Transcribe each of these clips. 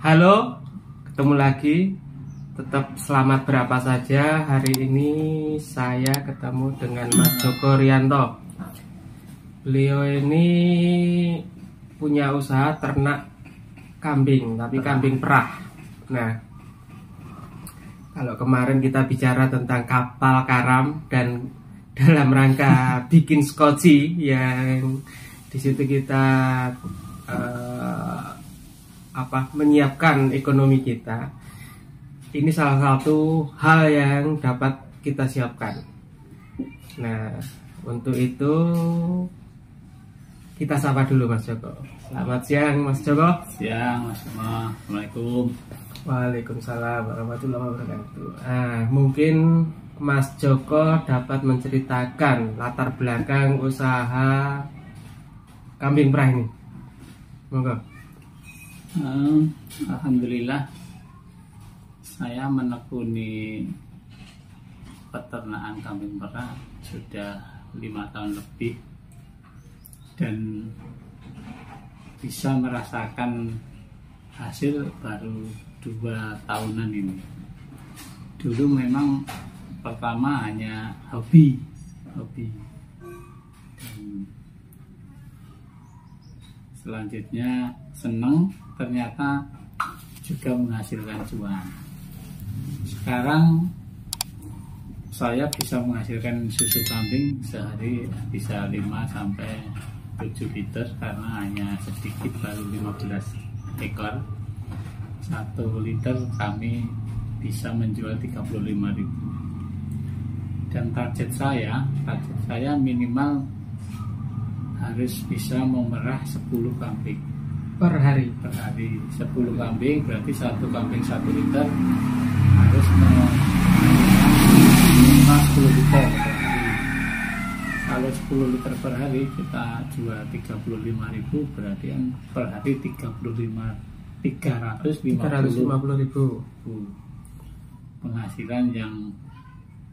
Halo, ketemu lagi. Tetap selamat berapa saja. Hari ini saya ketemu dengan Mas Joko Rianto. Beliau ini punya usaha ternak kambing, tapi kambing perah. Nah, kalau kemarin kita bicara tentang kapal karam dan dalam rangka bikin skoci yang di situ kita menyiapkan ekonomi kita. Ini salah satu hal yang dapat kita siapkan. Nah, untuk itu kita sapa dulu Mas Joko. Selamat siang Mas Joko. Siang Mas Joko. Assalamualaikum. Waalaikumsalam warahmatullahi wabarakatuh. Mungkin Mas Joko dapat menceritakan latar belakang usaha kambing perah ini. Monggo. Alhamdulillah, saya menekuni peternakan kambing perah sudah 5 tahun lebih dan bisa merasakan hasil baru 2 tahunan ini. Dulu memang pertama hanya hobi. Dan selanjutnya senang, ternyata juga menghasilkan cuan. Sekarang saya bisa menghasilkan susu kambing sehari bisa 5-7 liter karena hanya sedikit, baru 15 ekor. 1 liter kami bisa menjual 35.000. Dan target saya minimal harus bisa memerah 10 kambing Per hari. 10 kambing berarti 1 kambing 1 liter harus minimal 10 liter per hari. Kalau 10 liter per hari kita jual 35.000, berarti kan per hari 350.000 penghasilan yang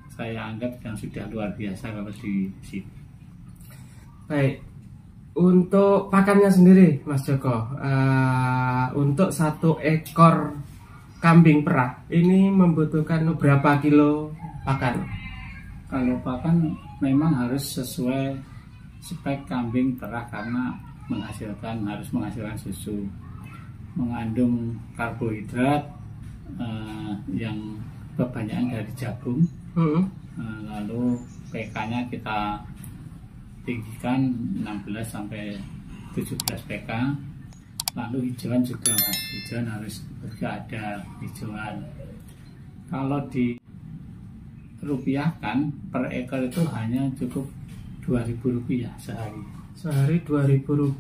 saya anggap yang sudah luar biasa kalau di sini. Baik. Untuk pakannya sendiri Mas Joko, untuk 1 ekor kambing perah ini membutuhkan berapa kilo pakan? Kalau pakan memang harus sesuai spek kambing perah karena harus menghasilkan susu, mengandung karbohidrat yang kebanyakan dari jagung. Lalu PK-nya kita tinggikan 16-17 PK. Lalu hijauan juga Mas, hijauan harus ada hijauan. Kalau dirupiahkan per ekor itu hanya cukup Rp2.000 sehari. Sehari Rp2.000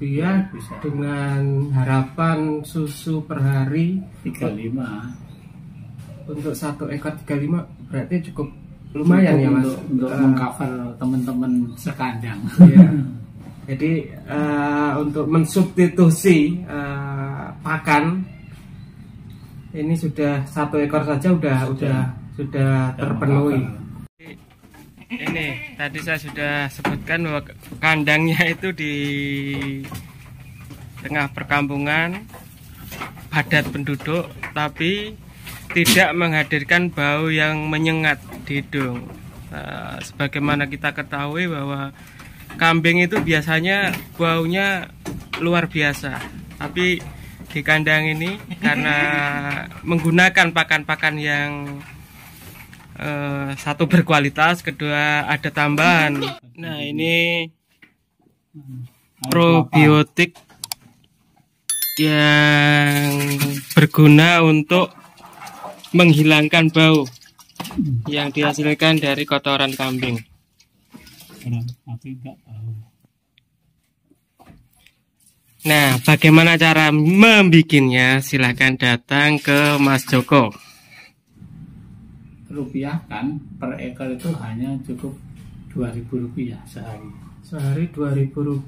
bisa. Dengan harapan susu per hari 35. Untuk 1 ekor 35 berarti cukup lumayan ya Mas, untuk mengcover teman-teman sekandang. Ya. Jadi untuk mensubstitusi pakan ini sudah 1 ekor saja sudah terpenuhi. Ini tadi saya sudah sebutkan bahwa kandangnya itu di tengah perkampungan, padat penduduk, tapi tidak menghadirkan bau yang menyengat di hidung. Sebagaimana kita ketahui bahwa kambing itu biasanya baunya luar biasa, tapi di kandang ini karena menggunakan pakan-pakan yang satu berkualitas, kedua ada tambahan. Nah, ini probiotik yang berguna untuk menghilangkan bau yang dihasilkan dari kotoran kambing. Nah, bagaimana cara membikinnya? Silahkan datang ke Mas Joko. Rupiahkan per ekor itu hanya cukup Rp2.000 sehari. Sehari Rp2.000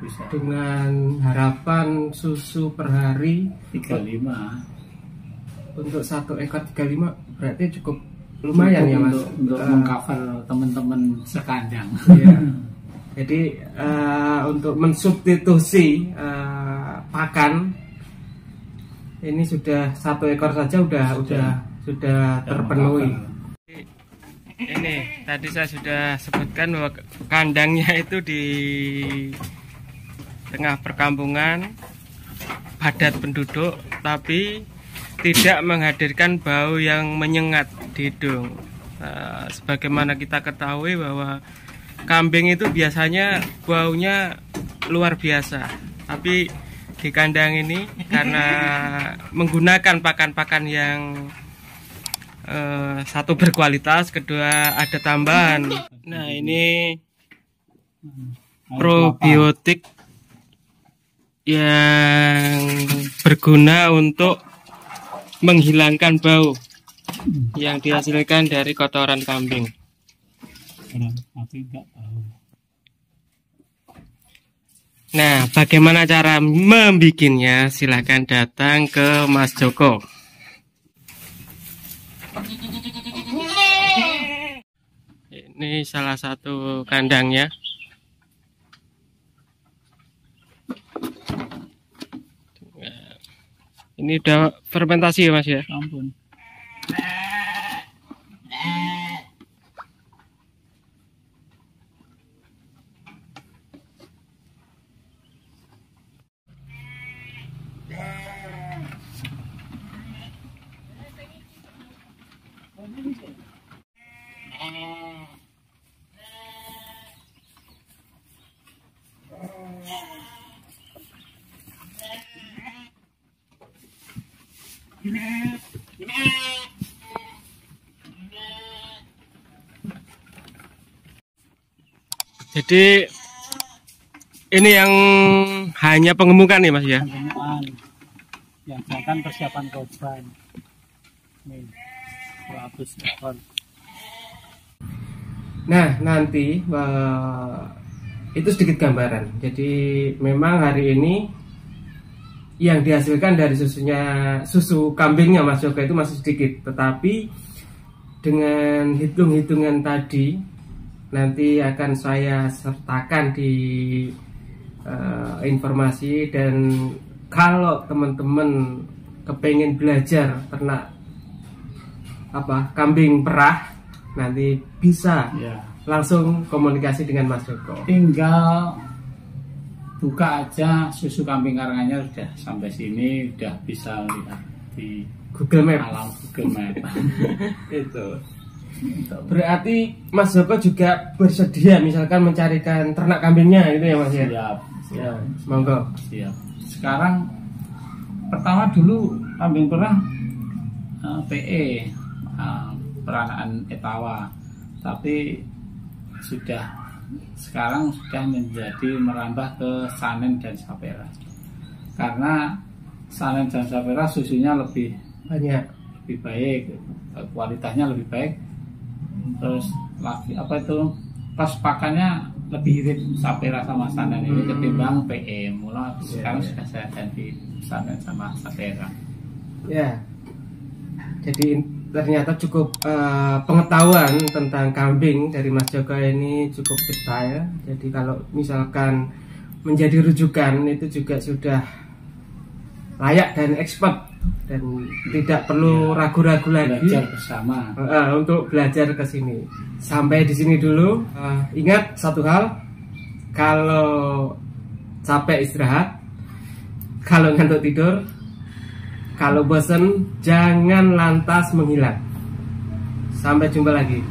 bisa. Dengan harapan susu per hari 35. Untuk 1 ekor 35 berarti cukup lumayan ya Mas, untuk mengcover teman-teman sekandang. Ya. Jadi untuk mensubstitusi pakan Ini sudah 1 ekor saja sudah terpenuhi. Ini tadi saya sudah sebutkan bahwa kandangnya itu di tengah perkampungan, padat penduduk, tapi tidak menghadirkan bau yang menyengat di hidung. Sebagaimana kita ketahui bahwa kambing itu biasanya baunya luar biasa, tapi di kandang ini karena menggunakan pakan-pakan yang satu berkualitas, kedua ada tambahan. Nah, ini probiotik yang berguna untuk menghilangkan bau yang dihasilkan dari kotoran kambing. Nah, bagaimana cara membikinnya? Silahkan datang ke Mas Joko. Ini salah satu kandangnya. Ini udah fermentasi ya Mas ya? Ampun. Jadi ini yang hanya pengemukan nih Mas ya? Pengemukan. Yang sedangkan persiapan korban. Nih, 200 ekor. Nah, nanti itu sedikit gambaran. Jadi memang hari ini yang dihasilkan dari susu kambingnya Mas Joko itu masih sedikit, tetapi dengan hitung-hitungan tadi nanti akan saya sertakan di informasi. Dan kalau teman-teman kepengen belajar ternak kambing perah, nanti bisa langsung komunikasi dengan Mas Joko. Tinggal buka aja susu kambing karangannya, sudah sampai sini, udah bisa lihat di Google Map. Alam Google Map. Itu. Berarti Mas Joko juga bersedia misalkan mencarikan ternak kambingnya gitu ya Mas ya? Siap. Ya, monggo. Siap. Sekarang pertama dulu kambing perah PE, peranaan etawa, tapi sekarang sudah menjadi merambah ke Sanen dan Sapera, karena Sanen dan Sapera susunya lebih banyak, lebih baik, kualitasnya lebih baik, terus lagi pas pakannya lebih irit Sapera sama Sanen ini ketimbang PE. Mula sekarang sudah saya ganti Sanen sama Sapera. Ya, jadi ternyata cukup pengetahuan tentang kambing dari Mas Joko ini cukup detail. Jadi kalau misalkan menjadi rujukan itu juga sudah layak dan expert, dan tidak perlu ragu-ragu lagi belajar bersama untuk belajar ke sini. Sampai di sini dulu. Ingat satu hal, kalau capek istirahat, kalau ngantuk tidur, kalau bosan jangan lantas menghilang. Sampai jumpa lagi.